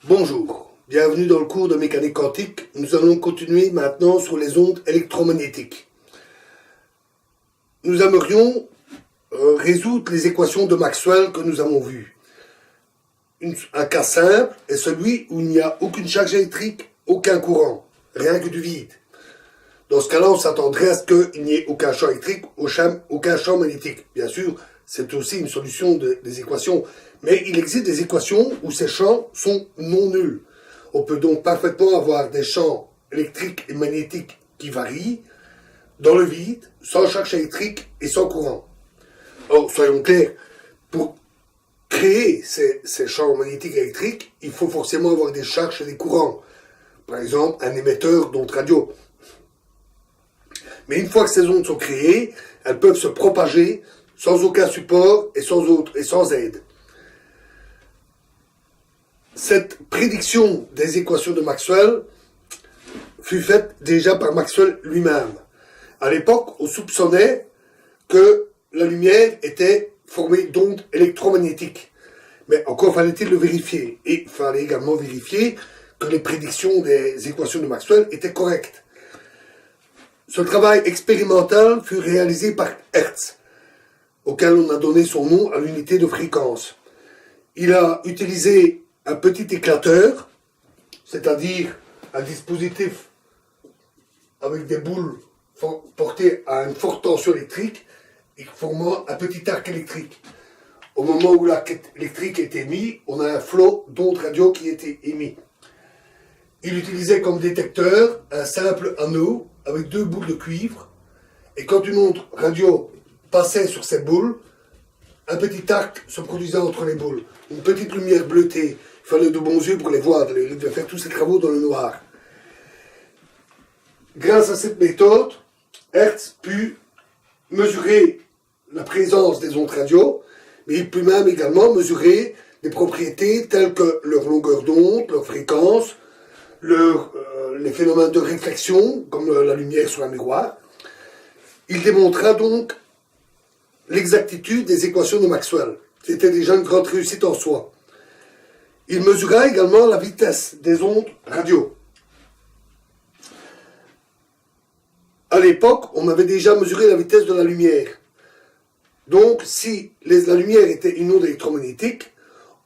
Bonjour, bienvenue dans le cours de mécanique quantique. Nous allons continuer maintenant sur les ondes électromagnétiques. Nous aimerions résoudre les équations de Maxwell que nous avons vues. Un cas simple est celui où il n'y a aucune charge électrique, aucun courant, rien que du vide. Dans ce cas-là, on s'attendrait à ce qu'il n'y ait aucun champ électrique, aucun champ magnétique. Bien sûr, c'est aussi une solution des équations. Mais il existe des équations où ces champs sont non nuls. On peut donc parfaitement avoir des champs électriques et magnétiques qui varient dans le vide, sans charge électrique et sans courant. Or, soyons clairs, pour créer ces champs magnétiques et électriques, il faut forcément avoir des charges et des courants. Par exemple, un émetteur d'ondes radio. Mais une fois que ces ondes sont créées, elles peuvent se propager sans aucun support et sans aide. Cette prédiction des équations de Maxwell fut faite déjà par Maxwell lui-même. À l'époque, on soupçonnait que la lumière était formée d'ondes électromagnétiques. Mais encore fallait-il le vérifier. Et il fallait également vérifier que les prédictions des équations de Maxwell étaient correctes. Ce travail expérimental fut réalisé par Hertz, auquel on a donné son nom à l'unité de fréquence. Il a utilisé un petit éclateur, c'est-à-dire un dispositif avec des boules portées à une forte tension électrique et formant un petit arc électrique. Au moment où l'arc électrique est émis, on a un flot d'ondes radio qui est émis. Il utilisait comme détecteur un simple anneau avec deux boules de cuivre, et quand une onde radio passait sur ces boules, un petit arc se produisait entre les boules, une petite lumière bleutée. Il fallait de bons yeux pour les voir, il devait faire tous ses travaux dans le noir. Grâce à cette méthode, Hertz put mesurer la présence des ondes radio, mais il put même également mesurer des propriétés telles que leur longueur d'onde, leur fréquence, les phénomènes de réflexion, comme la lumière sur un miroir. Il démontra donc l'exactitude des équations de Maxwell. C'était déjà une grande réussite en soi. Il mesura également la vitesse des ondes radio. À l'époque, on avait déjà mesuré la vitesse de la lumière. Donc, si la lumière était une onde électromagnétique,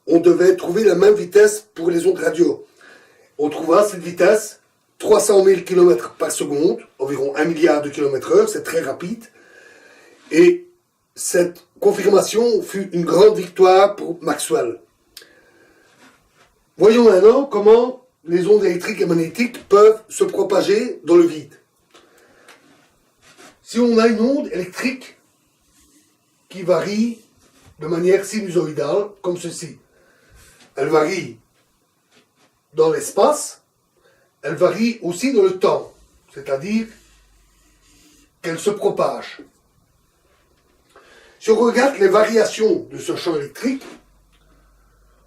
on devait trouver la même vitesse pour les ondes radio. On trouva cette vitesse 300 000 km par seconde, environ 1 milliard de km/h, c'est très rapide. Et cette confirmation fut une grande victoire pour Maxwell. Voyons maintenant comment les ondes électriques et magnétiques peuvent se propager dans le vide. Si on a une onde électrique qui varie de manière sinusoïdale, comme ceci, elle varie dans l'espace, elle varie aussi dans le temps, c'est-à-dire qu'elle se propage. Si on regarde les variations de ce champ électrique,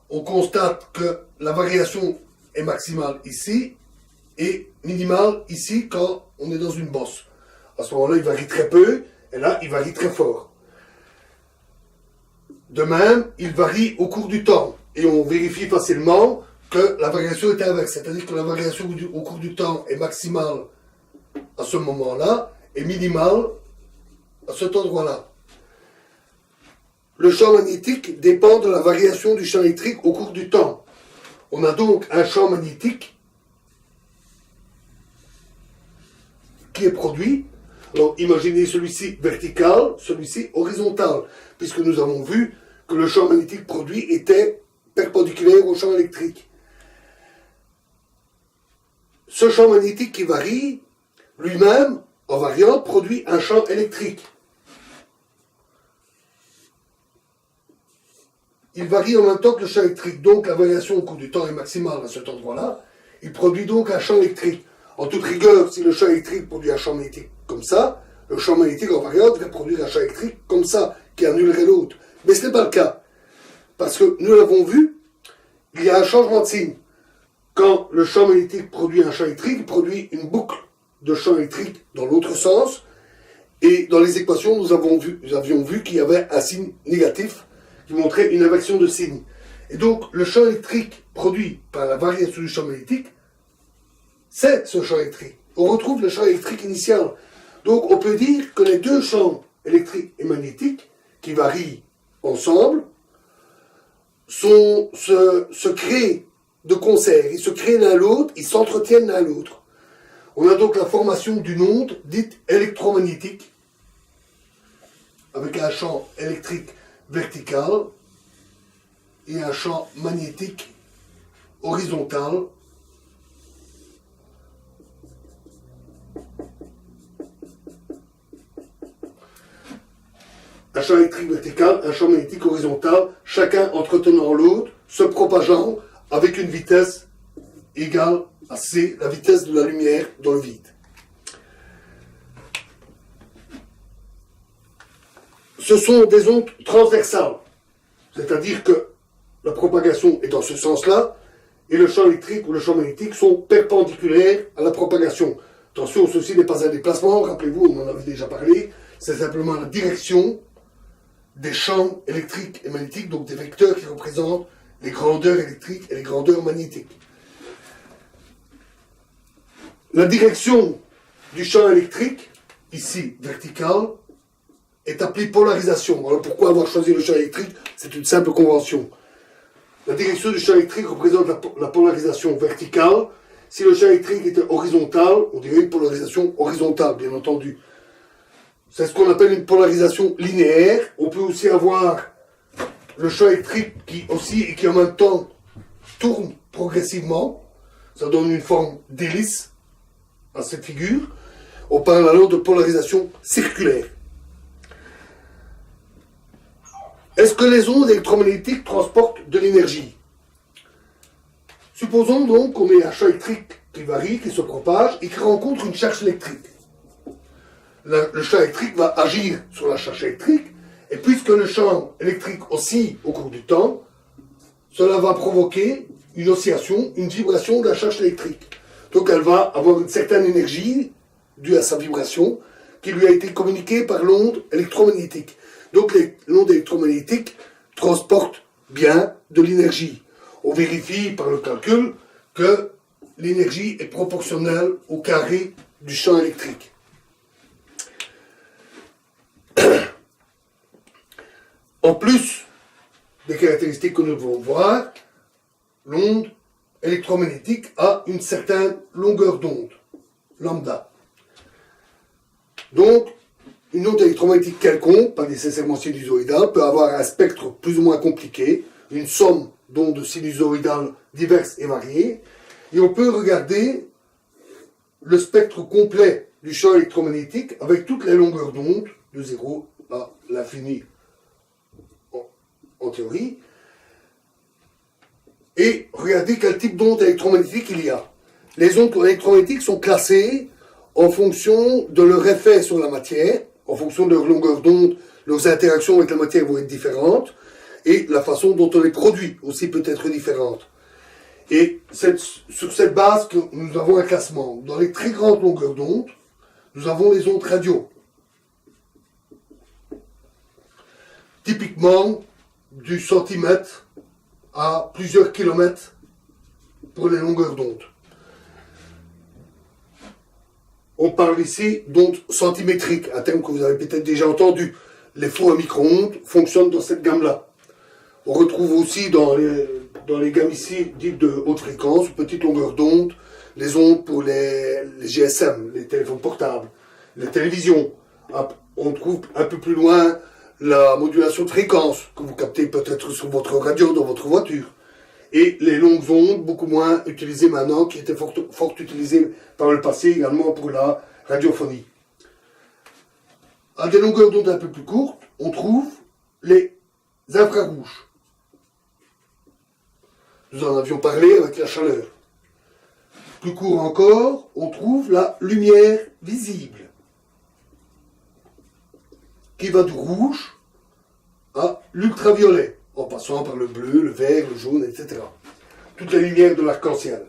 on constate que la variation est maximale ici et minimale ici quand on est dans une bosse. À ce moment-là, il varie très peu et là, il varie très fort. De même, il varie au cours du temps et on vérifie facilement que la variation est inverse, c'est-à-dire que la variation au cours du temps est maximale à ce moment-là et minimale à cet endroit-là. Le champ magnétique dépend de la variation du champ électrique au cours du temps. On a donc un champ magnétique qui est produit. Alors imaginez celui-ci vertical, celui-ci horizontal, puisque nous avons vu que le champ magnétique produit était perpendiculaire au champ électrique. Ce champ magnétique qui varie, lui-même, en variant, produit un champ électrique. Il varie en même temps que le champ électrique, donc la variation au cours du temps est maximale à cet endroit-là. Il produit donc un champ électrique. En toute rigueur, si le champ électrique produit un champ magnétique comme ça, le champ magnétique en variant devrait produire un champ électrique comme ça, qui annulerait l'autre. Mais ce n'est pas le cas. Parce que nous l'avons vu, il y a un changement de signe. Quand le champ magnétique produit un champ électrique, il produit une boucle de champ électrique dans l'autre sens. Et dans les équations, nous avions vu qu'il y avait un signe négatif qui montrait une inversion de signe. Et donc, le champ électrique produit par la variation du champ magnétique, c'est ce champ électrique. On retrouve le champ électrique initial. Donc on peut dire que les deux champs électriques et magnétiques, qui varient ensemble, se créent de concert. Ils se créent l'un l'autre, ils s'entretiennent l'un l'autre. On a donc la formation d'une onde dite électromagnétique, avec un champ électrique vertical et un champ magnétique horizontal. Un champ électrique vertical, un champ magnétique horizontal, chacun entretenant l'autre, se propageant avec une vitesse égale à c, la vitesse de la lumière dans le vide. Ce sont des ondes transversales, c'est-à-dire que la propagation est dans ce sens-là, et le champ électrique ou le champ magnétique sont perpendiculaires à la propagation. Attention, ceci n'est pas un déplacement, rappelez-vous, on en avait déjà parlé, c'est simplement la direction des champs électriques et magnétiques, donc des vecteurs qui représentent les grandeurs électriques et les grandeurs magnétiques. La direction du champ électrique, ici verticale, est appelée polarisation. Alors pourquoi avoir choisi le champ électrique? C'est une simple convention. La direction du champ électrique représente la polarisation verticale. Si le champ électrique était horizontal, on dirait une polarisation horizontale, bien entendu. C'est ce qu'on appelle une polarisation linéaire. On peut aussi avoir le champ électrique qui oscille et qui en même temps tourne progressivement. Ça donne une forme d'hélice à cette figure. On parle alors de polarisation circulaire. Est-ce que les ondes électromagnétiques transportent de l'énergie? Supposons donc qu'on ait un champ électrique qui varie, qui se propage et qui rencontre une charge électrique. Le champ électrique va agir sur la charge électrique, et puisque le champ électrique oscille au cours du temps, cela va provoquer une oscillation, une vibration de la charge électrique. Donc elle va avoir une certaine énergie due à sa vibration qui lui a été communiquée par l'onde électromagnétique. Donc l'onde électromagnétique transporte bien de l'énergie. On vérifie par le calcul que l'énergie est proportionnelle au carré du champ électrique. En plus des caractéristiques que nous devons voir, l'onde électromagnétique a une certaine longueur d'onde, lambda. Donc, une onde électromagnétique quelconque, pas nécessairement sinusoïdale, peut avoir un spectre plus ou moins compliqué, une somme d'ondes sinusoïdales diverses et variées, et on peut regarder le spectre complet du champ électromagnétique avec toutes les longueurs d'onde, de 0 à l'infini en théorie, et regarder quel type d'onde électromagnétique il y a. Les ondes électromagnétiques sont classées en fonction de leur effet sur la matière, en fonction de leur longueur d'onde, leurs interactions avec la matière vont être différentes, et la façon dont on les produit aussi peut être différente. Et c'est sur cette base que nous avons un classement. Dans les très grandes longueurs d'onde, nous avons les ondes radio. Typiquement, du centimètre à plusieurs kilomètres pour les longueurs d'onde. On parle ici d'ondes centimétriques, un terme que vous avez peut-être déjà entendu. Les fours à micro-ondes fonctionnent dans cette gamme-là. On retrouve aussi dans les gammes ici dites de haute fréquence, petite longueur d'onde, les ondes pour les GSM, les téléphones portables, les télévisions. On trouve un peu plus loin la modulation de fréquence que vous captez peut-être sur votre radio dans votre voiture. Et les longues ondes, beaucoup moins utilisées maintenant, qui étaient fort utilisées par le passé également pour la radiophonie. À des longueurs d'onde un peu plus courtes, on trouve les infrarouges. Nous en avions parlé avec la chaleur. Plus court encore, on trouve la lumière visible, qui va du rouge à l'ultraviolet, en passant par le bleu, le vert, le jaune, etc. Toutes les lumières de l'arc-en-ciel.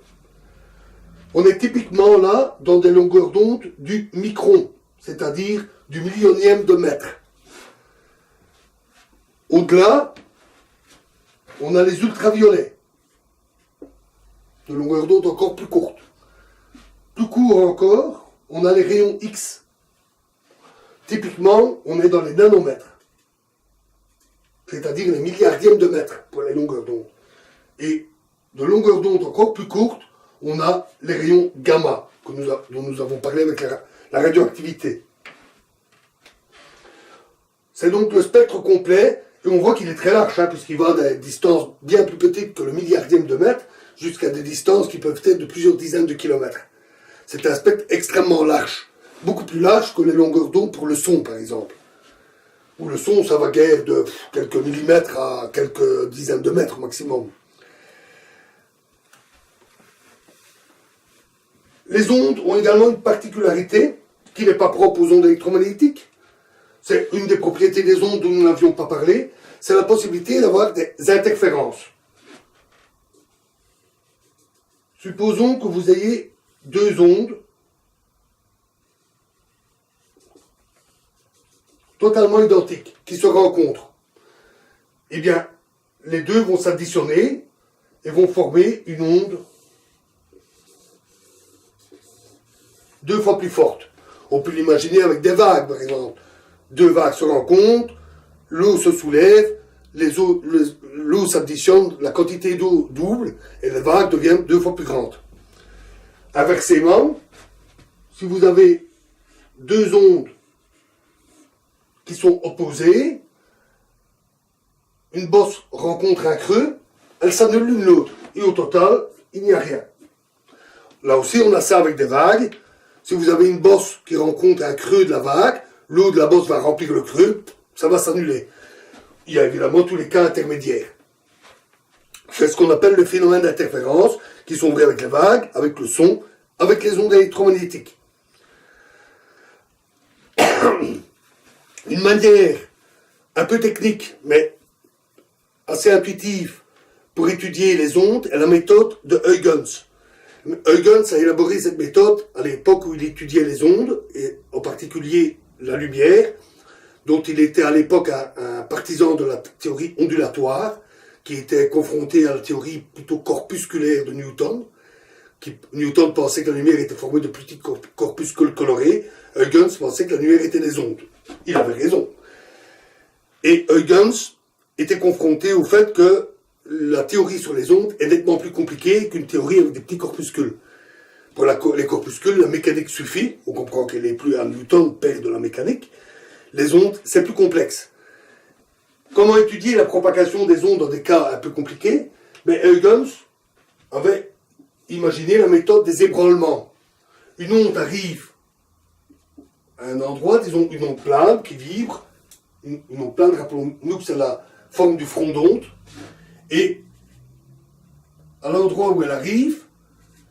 On est typiquement là dans des longueurs d'onde du micron, c'est-à-dire du millionième de mètre. Au-delà, on a les ultraviolets. de longueur d'onde encore plus courte. Plus court encore, on a les rayons X. Typiquement, on est dans les nanomètres, c'est-à-dire les milliardièmes de mètres pour les longueurs d'onde. Et de longueur d'onde encore plus courte, on a les rayons gamma, dont nous avons parlé avec la radioactivité. C'est donc le spectre complet, et on voit qu'il est très large, puisqu'il va à des distances bien plus petites que le milliardième de mètre, jusqu'à des distances qui peuvent être de plusieurs dizaines de kilomètres. C'est un spectre extrêmement large, beaucoup plus large que les longueurs d'onde pour le son, par exemple. Où le son, ça va guère de quelques millimètres à quelques dizaines de mètres maximum. Les ondes ont également une particularité qui n'est pas propre aux ondes électromagnétiques. C'est une des propriétés des ondes dont nous n'avions pas parlé, c'est la possibilité d'avoir des interférences. Supposons que vous ayez deux ondes totalement identiques qui se rencontrent. Eh bien, les deux vont s'additionner et vont former une onde deux fois plus forte. On peut l'imaginer avec des vagues, par exemple. Deux vagues se rencontrent, l'eau se soulève, l'eau s'additionne, la quantité d'eau double, et les vagues deviennent deux fois plus grandes. Inversement, si vous avez deux ondes qui sont opposées, une bosse rencontre un creux, elles s'annulent l'une l'autre, et au total, il n'y a rien. Là aussi, on a ça avec des vagues. Si vous avez une bosse qui rencontre un creux de la vague, l'eau de la bosse va remplir le creux, ça va s'annuler. Il y a évidemment tous les cas intermédiaires. C'est ce qu'on appelle le phénomène d'interférence, qui sont vrais avec les vagues, avec le son, avec les ondes électromagnétiques. Une manière un peu technique, mais assez intuitive, pour étudier les ondes est la méthode de Huygens. Huygens a élaboré cette méthode à l'époque où il étudiait les ondes, et en particulier la lumière, dont il était à l'époque un partisan de la théorie ondulatoire, qui était confronté à la théorie plutôt corpusculaire de Newton. Newton pensait que la lumière était formée de petits corpuscules colorés, Huygens pensait que la lumière était des ondes. Il avait raison. Et Huygens était confronté au fait que la théorie sur les ondes est nettement plus compliquée qu'une théorie avec des petits corpuscules. Pour les corpuscules, la mécanique suffit, on comprend qu'elle n'est plus à Newton, père de la mécanique. Les ondes, c'est plus complexe. Comment étudier la propagation des ondes dans des cas un peu compliqués? Mais Huygens avait imaginé la méthode des ébranlements. Une onde arrive à un endroit, disons une onde plane qui vibre, une onde plane, rappelons-nous que c'est la forme du front d'onde, et à l'endroit où elle arrive,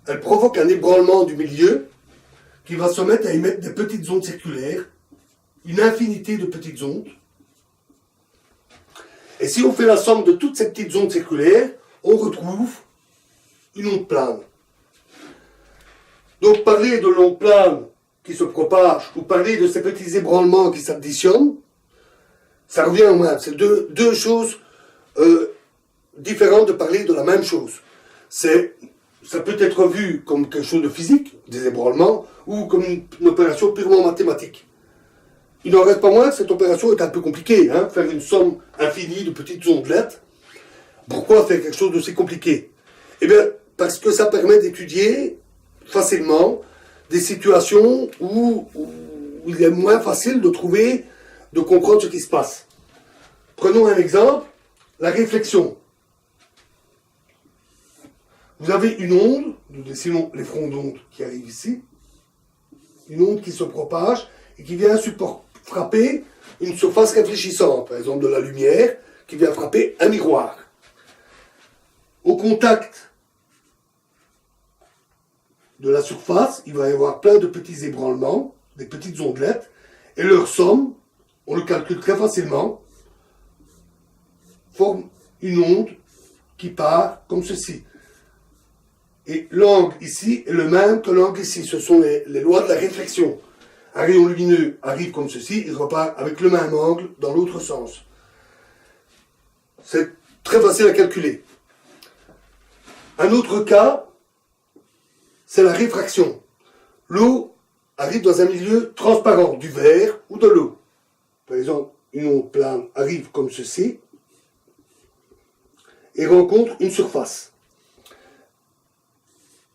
elle provoque un ébranlement du milieu qui va se mettre à émettre des petites ondes circulaires, une infinité de petites ondes. Et si on fait la somme de toutes ces petites ondes circulaires, on retrouve une onde plane. Donc parler de l'onde plane qui se propage, ou parler de ces petits ébranlements qui s'additionnent, ça revient au même. C'est deux choses différentes de parler de la même chose. Ça peut être vu comme quelque chose de physique, des ébranlements, ou comme une opération purement mathématique. Il n'en reste pas moins que cette opération est un peu compliquée, faire une somme infinie de petites ondelettes. Pourquoi faire quelque chose d'aussi compliqué? Eh bien, parce que ça permet d'étudier facilement des situations où il est moins facile de comprendre ce qui se passe. Prenons un exemple, la réflexion. Vous avez une onde, nous dessinons les fronts d'onde qui arrivent ici, une onde qui se propage et qui vient frapper une surface réfléchissante, par exemple de la lumière, qui vient frapper un miroir. Au contact de la surface, il va y avoir plein de petits ébranlements, des petites ondelettes, et leur somme, on le calcule très facilement, forme une onde qui part comme ceci. Et l'angle ici est le même que l'angle ici. Ce sont les lois de la réflexion. Un rayon lumineux arrive comme ceci, il repart avec le même angle dans l'autre sens. C'est très facile à calculer. Un autre cas, c'est la réfraction. L'eau arrive dans un milieu transparent, du verre ou de l'eau. Par exemple, une onde plane arrive comme ceci et rencontre une surface.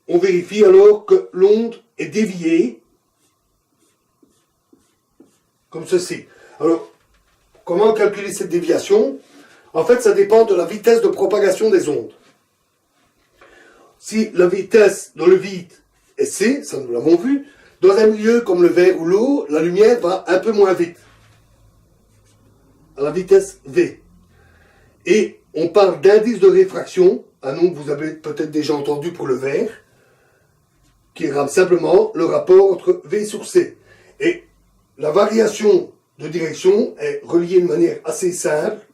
On vérifie alors que l'onde est déviée comme ceci. Alors, comment calculer cette déviation? En fait, ça dépend de la vitesse de propagation des ondes. Si la vitesse dans le vide est c, ça nous l'avons vu, dans un milieu comme le verre ou l'eau, la lumière va un peu moins vite, à la vitesse v. Et on parle d'indice de réfraction, un nom que vous avez peut-être déjà entendu pour le verre, qui est simplement le rapport entre v sur c. Et la variation de direction est reliée de manière assez simple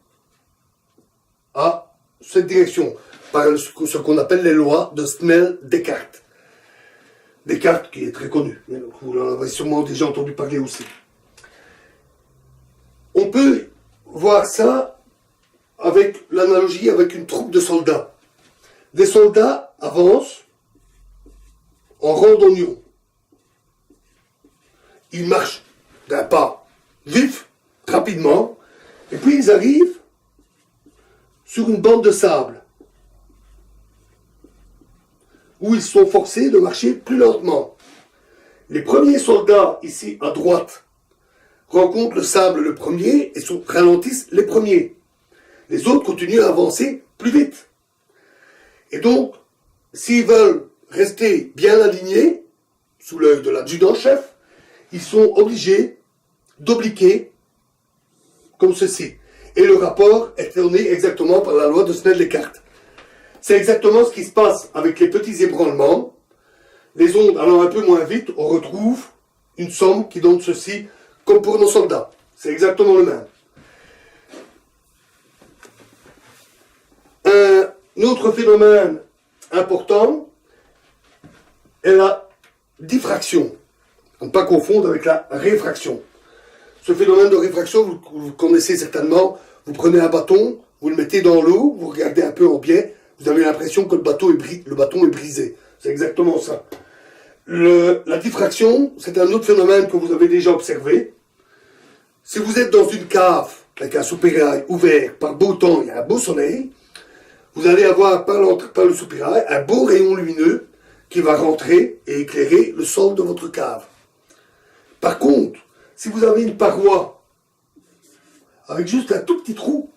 à cette direction, par ce qu'on appelle les lois de Snell-Descartes. Descartes qui est très connu, vous en avez sûrement déjà entendu parler aussi. On peut voir ça avec l'analogie avec une troupe de soldats. Des soldats avancent en randonnion. Ils marchent d'un pas vif, rapidement, et puis ils arrivent sur une bande de sable, où ils sont forcés de marcher plus lentement. Les premiers soldats, ici à droite, rencontrent le sable le premier et ralentissent les premiers. Les autres continuent à avancer plus vite. Et donc, s'ils veulent rester bien alignés, sous l'œil de l'adjudant-chef, ils sont obligés d'obliquer comme ceci. Et le rapport est donné exactement par la loi de Snell-Descartes. C'est exactement ce qui se passe avec les petits ébranlements. Les ondes allant un peu moins vite, on retrouve une somme qui donne ceci, comme pour nos soldats. C'est exactement le même. Un autre phénomène important est la diffraction. À ne pas confondre avec la réfraction. Ce phénomène de réfraction, vous connaissez certainement. Vous prenez un bâton, vous le mettez dans l'eau, vous regardez un peu en biais, vous avez l'impression que le bâton est brisé. C'est exactement ça. La diffraction, c'est un autre phénomène que vous avez déjà observé. Si vous êtes dans une cave avec un soupirail ouvert par beau temps et un beau soleil, vous allez avoir par le soupirail un beau rayon lumineux qui va rentrer et éclairer le sol de votre cave. Par contre, si vous avez une paroi avec juste un tout petit trou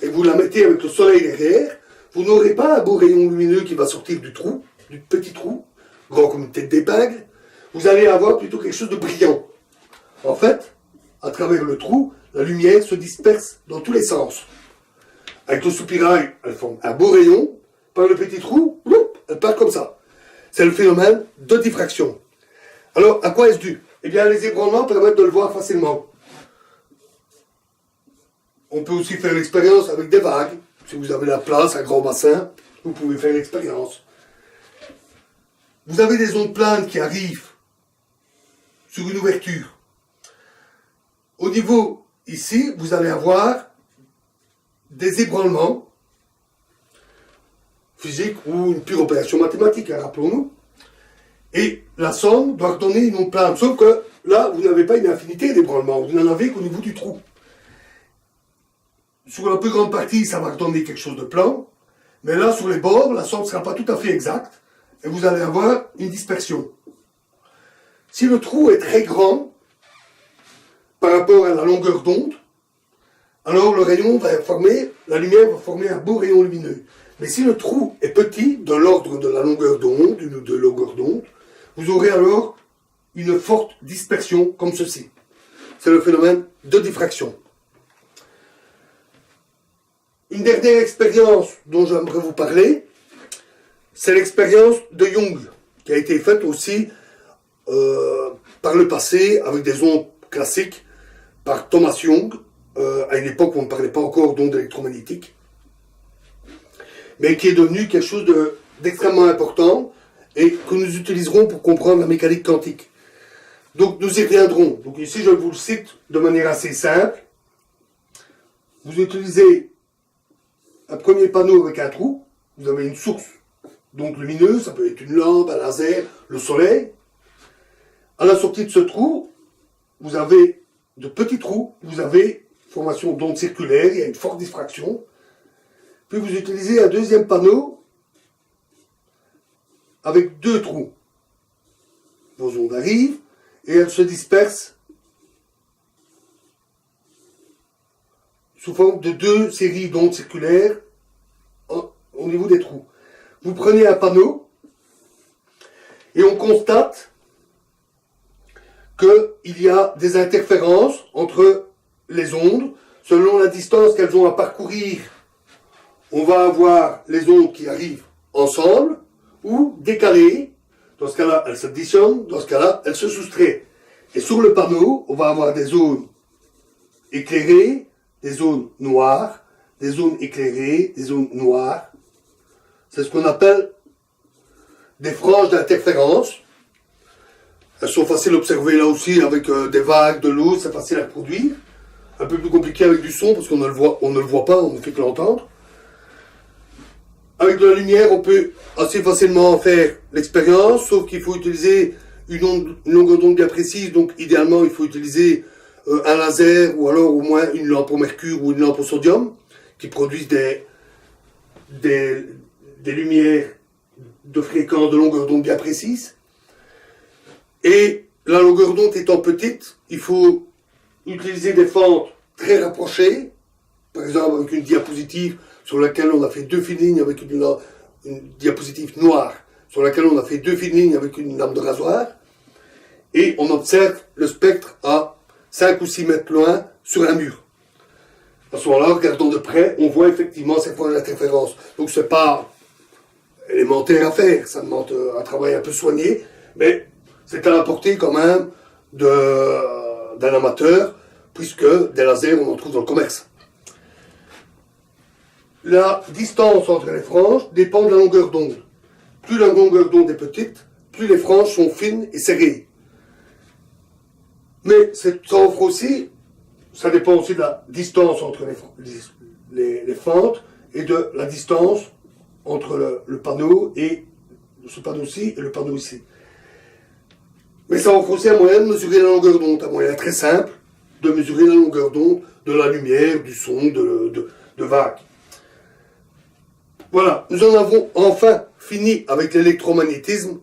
et vous la mettez avec le soleil derrière, vous n'aurez pas un beau rayon lumineux qui va sortir du trou, du petit trou, grand comme une tête d'épingle. Vous allez avoir plutôt quelque chose de brillant. En fait, à travers le trou, la lumière se disperse dans tous les sens. Avec le soupirail, elle forme un beau rayon. Par le petit trou, elle part comme ça. C'est le phénomène de diffraction. Alors, à quoi est-ce dû? Eh bien, les ébranlements permettent de le voir facilement. On peut aussi faire l'expérience avec des vagues. Si vous avez la place, un grand bassin, vous pouvez faire l'expérience. Vous avez des ondes planes qui arrivent sur une ouverture. Au niveau, ici, vous allez avoir des ébranlements physiques ou une pure opération mathématique, hein, rappelons-nous. Et la somme doit redonner une onde plane. Sauf que là, vous n'avez pas une infinité d'ébranlements. Vous n'en avez qu'au niveau du trou. Sur la plus grande partie, ça va redonner quelque chose de plan. Mais là, sur les bords, la somme ne sera pas tout à fait exacte. Et vous allez avoir une dispersion. Si le trou est très grand par rapport à la longueur d'onde, alors le rayon va former, la lumière va former un beau rayon lumineux. Mais si le trou est petit, de l'ordre de la longueur d'onde, de longueur d'onde, vous aurez alors une forte dispersion comme ceci. C'est le phénomène de diffraction. Une dernière expérience dont j'aimerais vous parler, c'est l'expérience de Young, qui a été faite aussi par le passé avec des ondes classiques par Thomas Young, à une époque où on ne parlait pas encore d'ondes électromagnétiques, mais qui est devenu quelque chose d'extrêmement important et que nous utiliserons pour comprendre la mécanique quantique. Donc nous y reviendrons. Donc ici je vous le cite de manière assez simple. Vous utilisez un premier panneau avec un trou, vous avez une source donc lumineux, ça peut être une lampe, un laser, le soleil. À la sortie de ce trou, vous avez de petits trous, vous avez formation d'ondes circulaires, il y a une forte diffraction. Puis vous utilisez un deuxième panneau avec deux trous. Vos ondes arrivent et elles se dispersent sous forme de deux séries d'ondes circulaires au niveau des trous. Vous prenez un panneau et on constate qu'il y a des interférences entre les ondes selon la distance qu'elles ont à parcourir. On va avoir les ondes qui arrivent ensemble ou décalées. Dans ce cas-là, elles s'additionnent. Dans ce cas-là, elles se soustraient. Et sur le panneau, on va avoir des zones éclairées, des zones noires, des zones éclairées, des zones noires. C'est ce qu'on appelle des franges d'interférence. Elles sont faciles à observer là aussi avec des vagues, de l'eau, c'est facile à reproduire. Un peu plus compliqué avec du son parce qu'on ne le voit pas, on ne fait que l'entendre. Avec de la lumière, on peut assez facilement faire l'expérience, sauf qu'il faut utiliser une longueur d'onde bien précise. Donc idéalement, il faut utiliser un laser ou alors au moins une lampe au mercure ou une lampe au sodium qui produisent des lumières de fréquence, de longueur d'onde bien précise. Et la longueur d'onde étant petite, il faut utiliser des fentes très rapprochées, par exemple avec une diapositive sur laquelle on a fait deux fines lignes avec une diapositive noire, sur laquelle on a fait deux fines lignes avec une lame de rasoir, et on observe le spectre à 5 ou 6 mètres loin sur un mur. À ce moment-là, regardant de près, on voit effectivement ces points d'interférence. Donc c'est pas élémentaire à faire, ça demande un travail un peu soigné, mais c'est à la portée quand même d'un amateur, puisque des lasers, on en trouve dans le commerce. La distance entre les franges dépend de la longueur d'onde. Plus la longueur d'onde est petite, plus les franges sont fines et serrées. Mais ça offre aussi, ça dépend aussi de la distance entre les fentes et de la distance entre le panneau et ce panneau-ci et le panneau ici. Mais ça offre aussi un moyen de mesurer la longueur d'onde, un moyen très simple de mesurer la longueur d'onde de la lumière, du son, de vagues. Voilà, nous en avons enfin fini avec l'électromagnétisme.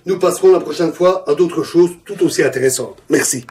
Nous passerons la prochaine fois à d'autres choses tout aussi intéressantes. Merci.